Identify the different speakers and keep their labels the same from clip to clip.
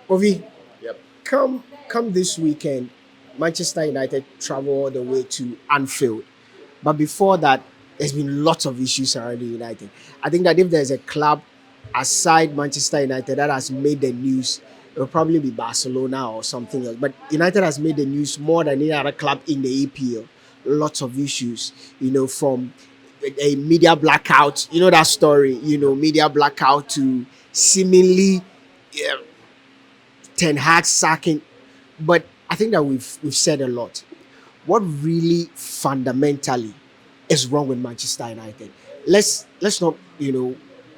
Speaker 1: Ovi,
Speaker 2: Yep.
Speaker 1: come this weekend, Manchester United travel all the way to Anfield. But before that, there's been lots of issues surrounding United. I think that if there's a club aside Manchester United that has made the news, it will probably be Barcelona or something else. But United has made the news more than any other club in the EPL. Lots of issues, from a media blackout. You know that story, media blackout to seemingly yeah, Ten Hag sacking. But I think that we've said a lot. What really fundamentally is wrong with Manchester United? Let's not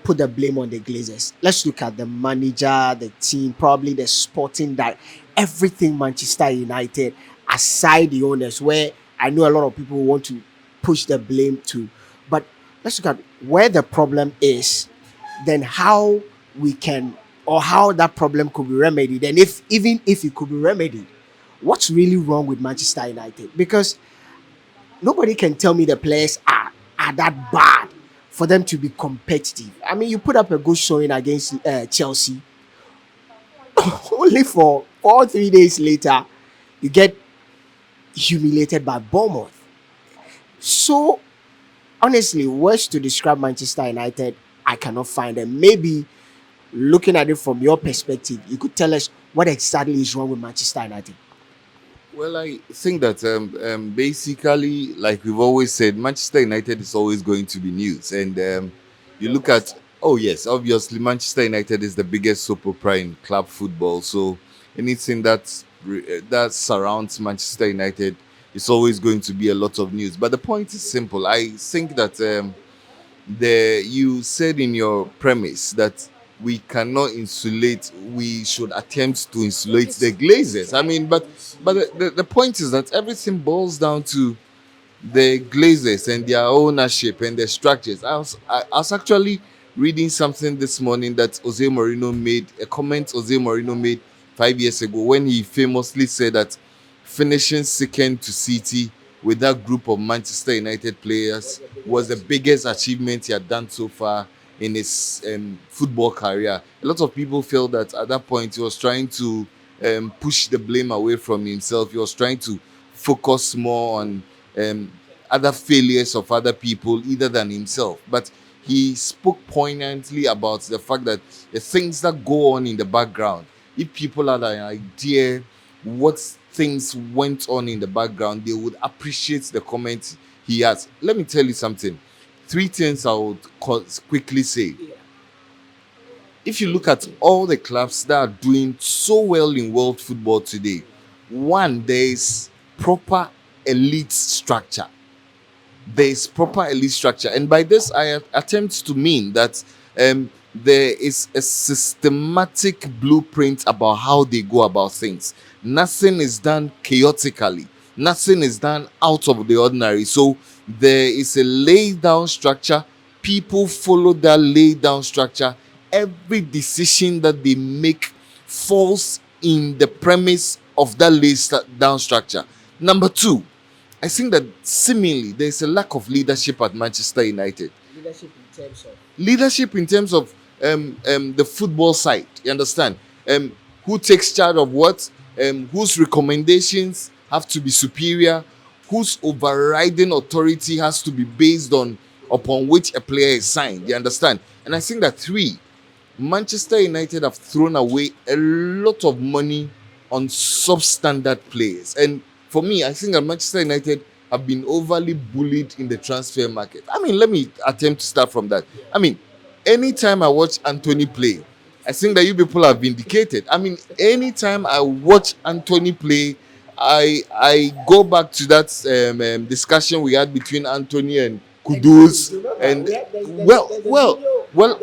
Speaker 1: put the blame on the Glazers. Let's look at the manager, the team, probably the sporting that everything Manchester United aside the owners, where I know a lot of people want to push the blame to, but let's look at where the problem is, then how we can or how that problem could be remedied, and if even if it could be remedied, what's really wrong with Manchester United? Because nobody can tell me the players are that bad for them to be competitive. I mean, you put up a good showing against Chelsea, only for 4 3 days later, you get humiliated by Bournemouth. So, honestly, words to describe Manchester United, I cannot find them. Maybe looking at it from your perspective, you could tell us what exactly is wrong with Manchester United.
Speaker 2: Well, I think that basically, like we've always said, Manchester United is always going to be news. And you look at, oh, yes, obviously, Manchester United is the biggest soap opera in club football. So anything that surrounds Manchester United is always going to be a lot of news. But the point is simple. I think that you said in your premise that we cannot insulate, we should attempt to insulate the glazers. I mean, but the point is that everything boils down to the glazers and their ownership and their structures. I was actually reading something this morning that Jose Mourinho made, a comment Jose Mourinho made 5 years ago, when he famously said that finishing second to City with that group of Manchester United players was the biggest achievement he had done so far in his football career. A lot of people felt that at that point he was trying to push the blame away from himself. He was trying to focus more on um, other failures of other people either than himself. But he spoke poignantly about the fact that the things that go on in the background, if people had an idea what things went on in the background, they would appreciate the comment he has. Let me tell you something. Three things I would quickly say. If you look at all the clubs that are doing so well in world football today, one, there is proper elite structure. There is proper elite structure. And by this, I attempt to mean that there is a systematic blueprint about how they go about things. Nothing is done chaotically, nothing is done out of the ordinary. So there is a laid down structure. People follow that laid down structure. Every decision that they make falls in the premise of that laid down structure. Number two, I think that seemingly there's a lack of leadership at Manchester United.
Speaker 1: Leadership in terms of
Speaker 2: Leadership in terms of the football side. You understand? Who takes charge of what? Whose recommendations have to be superior? Whose overriding authority has to be based on upon which a player is signed? You understand? And I think that three, Manchester United have thrown away a lot of money on substandard players. And for me, I think that Manchester United have been overly bullied in the transfer market. I mean, let me attempt to start from that. I mean, anytime I watch Anthony play, I think that you people have vindicated. I mean, anytime I watch Anthony play, I go back to that discussion we had between Anthony and Kudus, and well,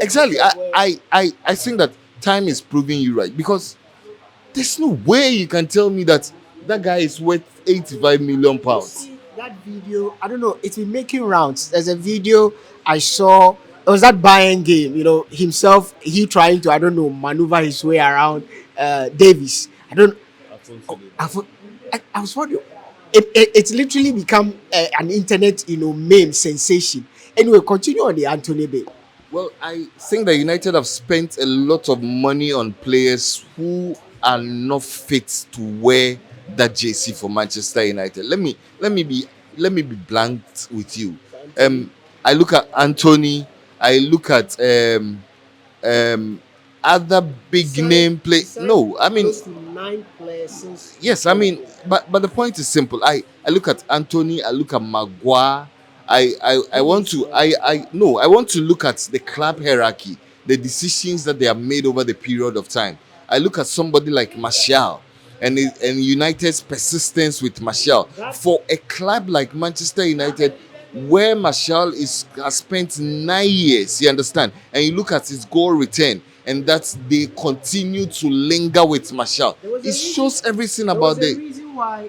Speaker 2: exactly. I think that time is proving you right, because there's no way you can tell me that that guy is worth 85 million
Speaker 1: You
Speaker 2: pounds.
Speaker 1: see that video? I don't know. It's been making rounds. There's a video I saw. It was that Bayern game. Himself. He trying to, I don't know, maneuver his way around Davis. I don't. I, thought- I was wondering. It's literally become an internet meme sensation. Anyway, continue on the Anthony bit.
Speaker 2: Well, I think that United have spent a lot of money on players who are not fit to wear that JC for Manchester United. Let me be blunt with you.
Speaker 1: Anthony.
Speaker 2: Um, I look at Anthony. I look at um, other
Speaker 1: He
Speaker 2: big
Speaker 1: signed
Speaker 2: name
Speaker 1: he
Speaker 2: play.
Speaker 1: signed
Speaker 2: No, I mean
Speaker 1: close to 9 players since
Speaker 2: yes, I mean,
Speaker 1: 2020.
Speaker 2: but the point is simple. I look at Anthony, I look at Maguire. I
Speaker 1: Who
Speaker 2: want
Speaker 1: is
Speaker 2: to I no I want to look at the club hierarchy, the decisions that they have made over the period of time. I look at somebody like Martial and United's persistence with Martial.
Speaker 1: that
Speaker 2: For a club like Manchester United, where Martial is has spent 9 years, you understand, and you look at his goal return, and that they continue to linger with Martial.
Speaker 1: there was
Speaker 2: It
Speaker 1: a reason
Speaker 2: shows everything
Speaker 1: there was
Speaker 2: about
Speaker 1: a
Speaker 2: the.
Speaker 1: reason why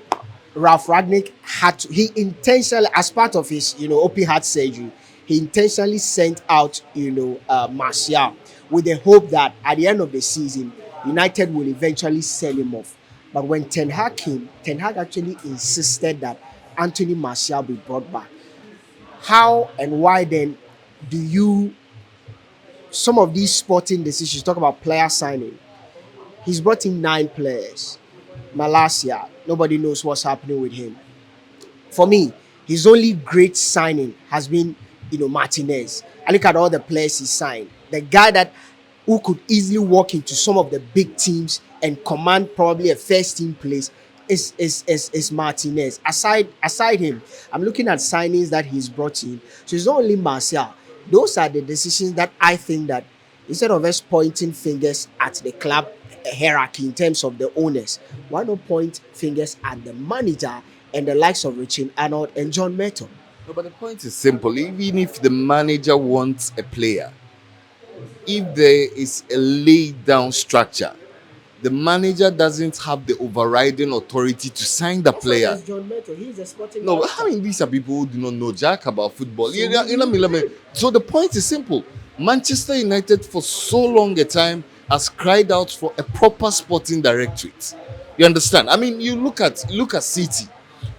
Speaker 1: Ralph Ragnick had to, he intentionally, as part of his, open heart surgery, he intentionally sent out, Martial with the hope that at the end of the season, United will eventually sell him off. But when Ten Hag came, Ten Hag actually insisted that Anthony Martial be brought back. How and why then do you, some of these sporting decisions, talk about player signing? He's brought in 9 players. Malasia, nobody knows what's happening with him. For me, his only great signing has been, Martinez. I look at all the players he signed. The guy that who could easily walk into some of the big teams and command probably a first team place is Martinez. Aside him, I'm looking at signings that he's brought in. So it's not only Martial. Those are the decisions that I think that instead of us pointing fingers at the club hierarchy in terms of the owners, why not point fingers at the manager and the likes of Richard Arnold and John Merton?
Speaker 2: No, but the point is simple. Even if the manager wants a player, if there is a laid down structure, the manager doesn't have the overriding authority to sign the
Speaker 1: Also,
Speaker 2: player.
Speaker 1: there's John Merton. He's a sporting
Speaker 2: No,
Speaker 1: director.
Speaker 2: I mean these are people who do not know jack about football.
Speaker 1: So
Speaker 2: Let me. So the point is simple. Manchester United for so long a time has cried out for a proper sporting directorate. You understand? I mean, you look at City.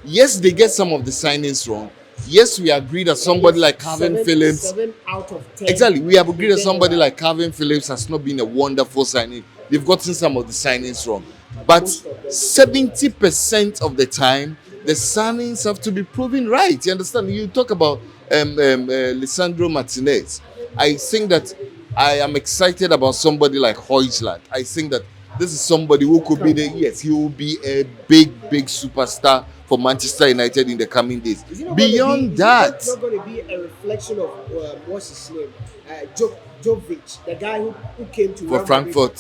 Speaker 2: Yes, they get some of the signings wrong. Yes, we agree that somebody like Calvin Phillips.
Speaker 1: 7 out of 10.
Speaker 2: Exactly. We have
Speaker 1: They
Speaker 2: agreed that
Speaker 1: get it
Speaker 2: somebody
Speaker 1: right.
Speaker 2: like Calvin Phillips has not been a wonderful signing. They've gotten some of the signings wrong. But
Speaker 1: Most of them.
Speaker 2: 70% of the time, the signings have to be proven right. You understand? You talk about Lisandro Martinez. I think that I am excited about somebody like Højlund. I think that this is somebody who could be the, yes, he will be a big superstar for Manchester United in the coming days.
Speaker 1: Is it not going to be?
Speaker 2: Beyond
Speaker 1: Is it
Speaker 2: that,
Speaker 1: not going to be a reflection of what's his name, Jovic, the guy who came to
Speaker 2: for
Speaker 1: Real Madrid,
Speaker 2: Frankfurt.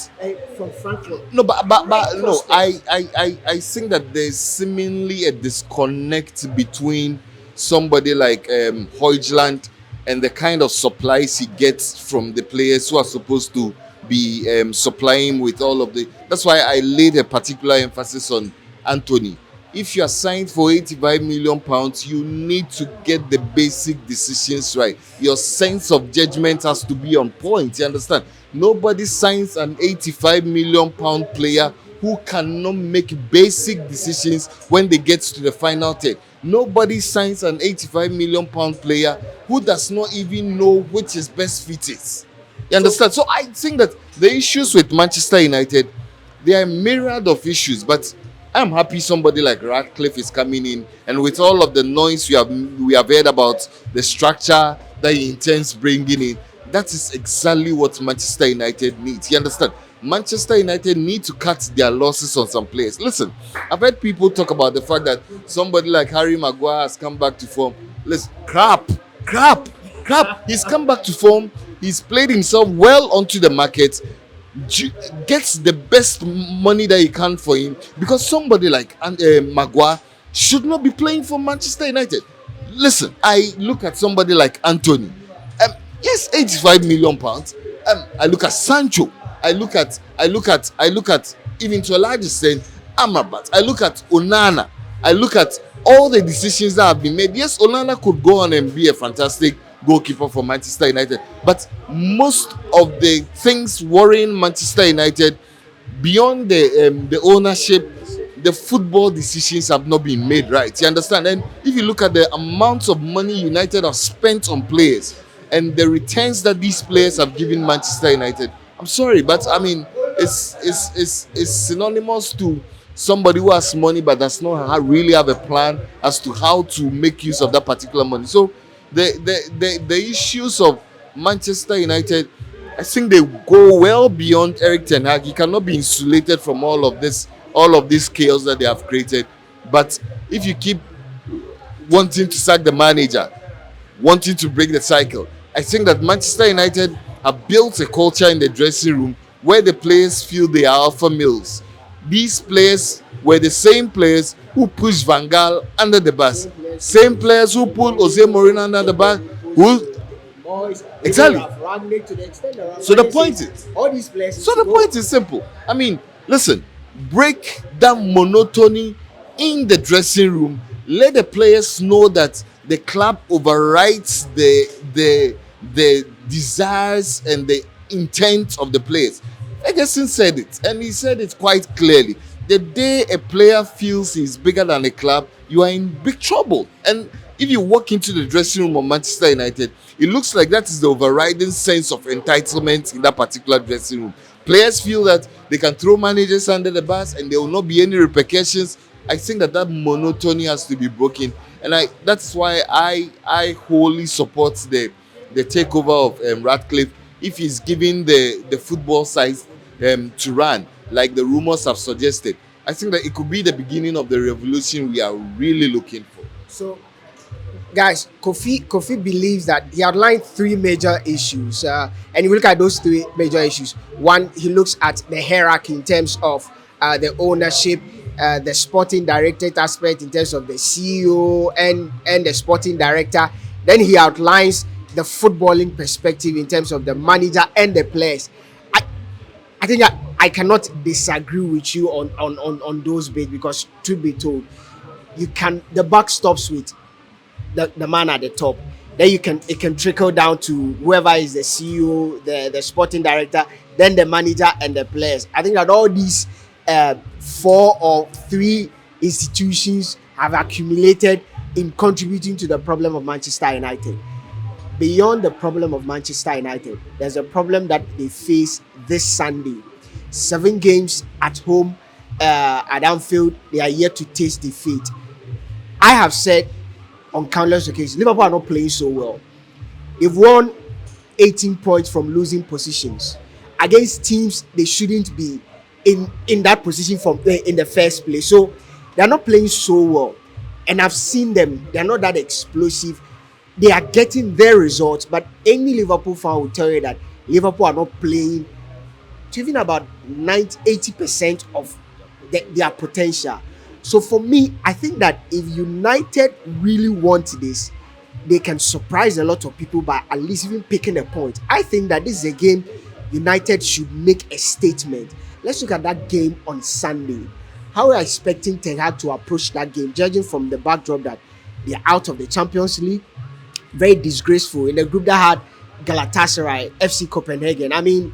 Speaker 1: from Frankfurt?
Speaker 2: No, but
Speaker 1: Great
Speaker 2: no,
Speaker 1: prospect.
Speaker 2: I think that there's seemingly a disconnect between somebody like Højlund and the kind of supplies he gets from the players who are supposed to be supplying with all of the. That's why I laid a particular emphasis on Anthony. If you are signed for 85 million pounds, you need to get the basic decisions right. Your sense of judgment has to be on point. You understand? Nobody signs an 85 million pound player who cannot make basic decisions when they get to the final third. Nobody signs an 85 million pound player who does not even know which his best fit is. You
Speaker 1: So
Speaker 2: understand? So I think that the issues with Manchester United, there are a myriad of issues, but I'm happy somebody like Radcliffe is coming in, and with all of the noise we have heard about the structure that he intends bringing in, that is exactly what Manchester United needs. You understand? Manchester United need to cut their losses on some players. Listen, I've heard people talk about the fact that somebody like Harry Maguire has come back to form. Listen, crap. He's come back to form. He's played himself well onto the market, gets the best money that he can for him, because somebody like Maguire should not be playing for Manchester United. Listen, I look at somebody like Anthony. Yes, 85 million pounds. I look at Sancho. I look at even to a large extent Amrabat. I look at Onana. I look at all the decisions that have been made. Yes, Onana could go on and be a fantastic goalkeeper for Manchester United, but most of the things worrying Manchester United beyond the ownership, the football decisions have not been made right. You understand? And if you look at the amounts of money United have spent on players, and the returns that these players have given Manchester United, I'm sorry, but I mean, it's synonymous to somebody who has money but does not really have a plan as to how to make use of that particular money. So the issues of Manchester United, I think they go well beyond Eric Ten Hag. He cannot be insulated from all of this chaos that they have created. But if you keep wanting to sack the manager, wanting to break the cycle, I think that Manchester United have built a culture in the dressing room where the players feel they are alpha males. These players were the same players who pushed Van Gaal under the bus, same players who pulled Jose Mourinho under the bus, who
Speaker 1: Boys,
Speaker 2: exactly.
Speaker 1: Rangnick to the extent that
Speaker 2: So the
Speaker 1: Rangnick
Speaker 2: point
Speaker 1: says
Speaker 2: is,
Speaker 1: all these players.
Speaker 2: So the point is simple. I mean, listen, break that monotony in the dressing room. Let the players know that the club overrides the desires and the intent of the players. Ferguson said it, and he said it quite clearly. The day a player feels he's bigger than a club, you are in big trouble. And if you walk into the dressing room of Manchester United, it looks like that is the overriding sense of entitlement in that particular dressing room. Players feel that they can throw managers under the bus and there will not be any repercussions. I think that monotony has to be broken, and that's why I wholly support the takeover of Ratcliffe if he's giving the football side to run like the rumors have suggested. I think that it could be the beginning of the revolution we are really looking for.
Speaker 1: So, guys, Kofi believes that he outlined three major issues, and you look at those three major issues. One, he looks at the hierarchy in terms of the ownership, the sporting directorate aspect in terms of the CEO and the sporting director. Then he outlines the footballing perspective in terms of the manager and the players. I think I cannot disagree with you on those bits, because truth be told, you can the buck stops with the man at the top. Then it can trickle down to whoever is the CEO, the sporting director, then the manager and the players. I think that all these four or three institutions have accumulated in contributing to the problem of Manchester United. Beyond the problem of Manchester United, there's a problem that they face this Sunday. 7 games at home at Anfield, they are yet to taste defeat. I have said on countless occasions, Liverpool are not playing so well. They've won 18 points from losing positions against teams they shouldn't be in that position in the first place. So they're not playing so well. And I've seen them, they're not that explosive. They are getting their results, but any Liverpool fan will tell you that Liverpool are not playing to even about 80% of their potential. So for me, I think that if United really want this, they can surprise a lot of people by at least even picking a point. I think that this is a game United should make a statement. Let's look at that game on Sunday. How are you expecting Ten Hag to approach that game, judging from the backdrop that they're out of the Champions League? Very disgraceful in a group that had Galatasaray, FC Copenhagen. I mean,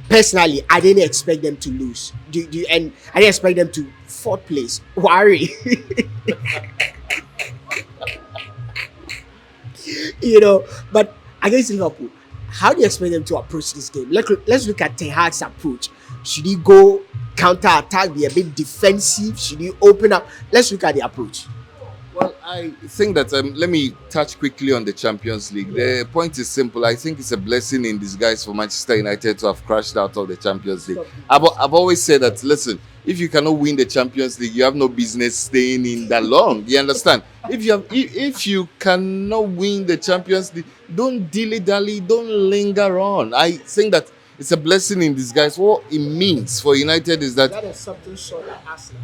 Speaker 1: personally, I didn't expect them to lose. And I didn't expect them to fourth place. Worry. But against Liverpool, how do you expect them to approach this game? Let's look at Ten Hag's approach. Should he go counter attack, be a bit defensive? Should he open up? Let's look at the approach.
Speaker 2: Well, I think that let me touch quickly on the Champions League. The point is simple. I think it's a blessing in disguise for Manchester United to have crashed out of the Champions League. I've always said that, listen, if you cannot win the Champions League, you have no business staying in that long. You understand? If you cannot win the Champions League, don't dilly-dally, don't linger on. I think that it's a blessing in disguise. What it means for United is that
Speaker 1: is something short of Arsenal.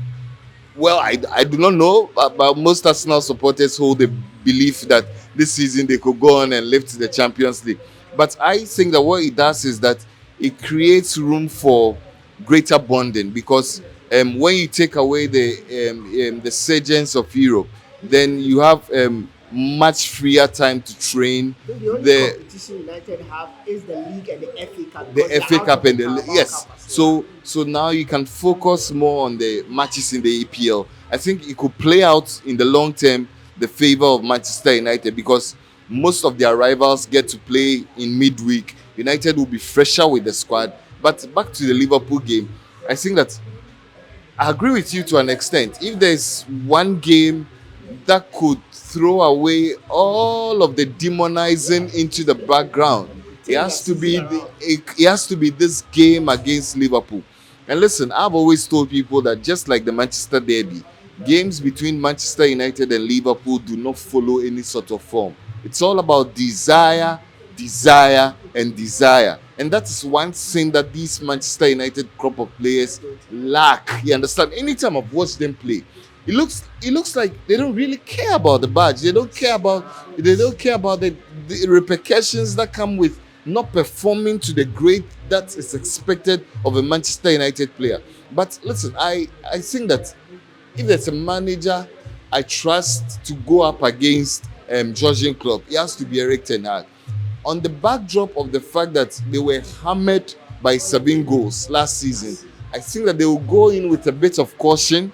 Speaker 2: well, I do not know, but most Arsenal supporters hold the belief that this season they could go on and lift the Champions League. But I think that what it does is that it creates room for greater bonding, because when you take away the surgeons of Europe, then you have much freer time to train.
Speaker 1: The only competition United have is the league and the FA Cup.
Speaker 2: The FA Cup and yes. So now you can focus more on the matches in the EPL. I think it could play out in the long term the favor of Manchester United, because Most of their rivals get to play in midweek. United will be fresher with the squad. But back to the Liverpool game, I think that I agree with you to an extent. If there's one game that could throw away all of the demonizing into the background, it has to be this game against Liverpool. And listen, I've always told people that just like the Manchester Derby, games between Manchester United and Liverpool do not follow any sort of form. It's all about desire, desire, and desire. And that is one thing that these Manchester United crop of players lack. You understand? Anytime I've watched them play, it looks like they don't really care about the badge. They don't care about the repercussions that come with not performing to the grade that is expected of a Manchester United player. But listen, I think that if there's a manager I trust to go up against Georgian club, it has to be Eric Ten Hag. On the backdrop of the fact that they were hammered by 7 goals last season, I think that they will go in with a bit of caution.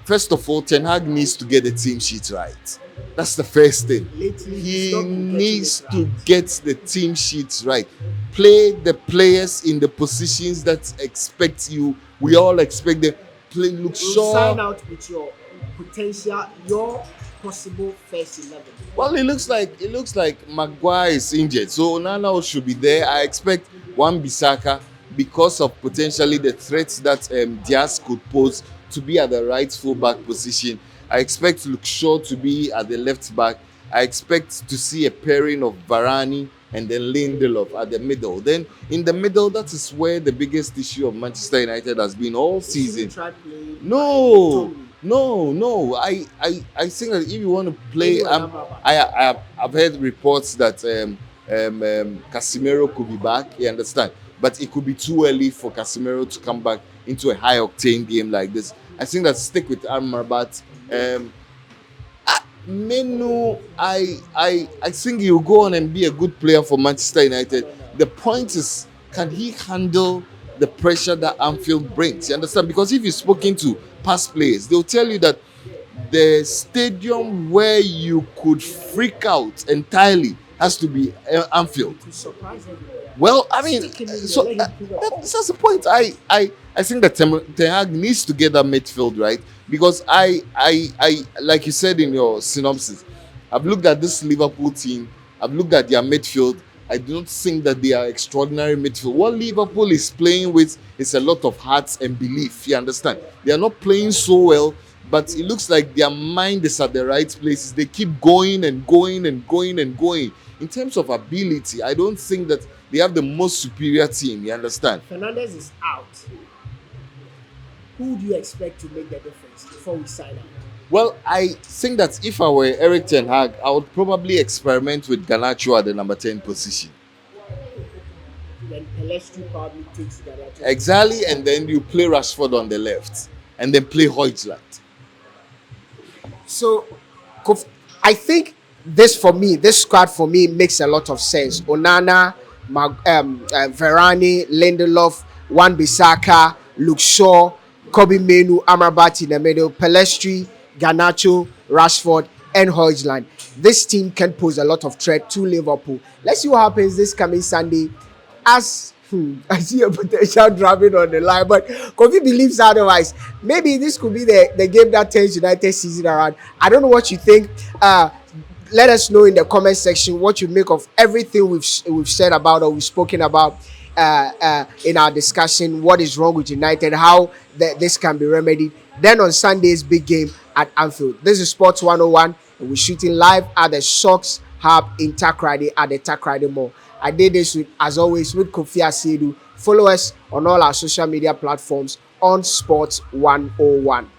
Speaker 2: First of all, Ten Hag needs to get the team sheet right. That's the first thing. He needs to get the team sheets right. Play the players in the positions that expect you. We all expect them. Play. Look
Speaker 1: Sign
Speaker 2: sure.
Speaker 1: out with your potential, your possible first 11.
Speaker 2: Well, it looks like Maguire is injured, so Onana should be there. I expect Wan-Bissaka, because of potentially the threats that Diaz could pose, to be at the right full back position. I expect Luke Shaw to be at the left back. I expect to see a pairing of Varane and then Lindelof at the middle. Then in the middle, that is where the biggest issue of Manchester United has been all season.
Speaker 1: Try playing
Speaker 2: No,
Speaker 1: McTominay.
Speaker 2: no. I think that if you want to play,
Speaker 1: Amrabat.
Speaker 2: I've heard reports that Casemiro could be back. You understand, but it could be too early for Casemiro to come back into a high octane game like this. I think that stick with Amrabat. Menu, I think he'll go on and be a good player for Manchester United. The point is, can he handle the pressure that Anfield brings? You understand? Because if you've spoken to past players, they'll tell you that the stadium where you could freak out entirely has to be Anfield.
Speaker 1: To surprise everyone.
Speaker 2: Well, I mean,
Speaker 1: Stick him in there,
Speaker 2: so
Speaker 1: let him prove a
Speaker 2: that's the point. I think that Ten Hag needs to get that midfield right, because I like you said in your synopsis, I've looked at this Liverpool team. I've looked at their midfield. I do not think that they are extraordinary midfield. What Liverpool is playing with is a lot of heart and belief. You understand? They are not playing so well, but it looks like their mind is at the right places. They keep going and going and going and going. In terms of ability, I don't think that they have the most superior team. You understand?
Speaker 1: Fernandez is out. Who do you expect to make the difference before we sign out?
Speaker 2: Well, I think that if I were Eric Ten Hag, I would probably experiment with Garnacho at the number 10 position.
Speaker 1: Then Pelestri probably takes the other two.
Speaker 2: Exactly, and then you play Rashford on the left, and then play Højlund.
Speaker 1: So, I think this squad for me makes a lot of sense. Onana, Varane, Lindelof, Wan-Bissaka, Luke Shaw, Kobe Menu, Amrabat in the middle, Pelestri, Garnacho, Rashford, and Højlund. This team can pose a lot of threat to Liverpool. Let's see what happens this coming Sunday. As I see a potential driving on the line, but Kofi believes otherwise. Maybe this could be the game that turns United season around. I don't know what you think. Let us know in the comment section what you make of everything we've said about or we've spoken about in our discussion. What is wrong with United? How this can be remedied. Then on Sunday's big game at Anfield. This is Sports 101, and we're shooting live at the Shocks Hub in Takrady at the Takrady Mall. I did this as always with Kofi Asiedu. Follow us on all our social media platforms on Sports 101.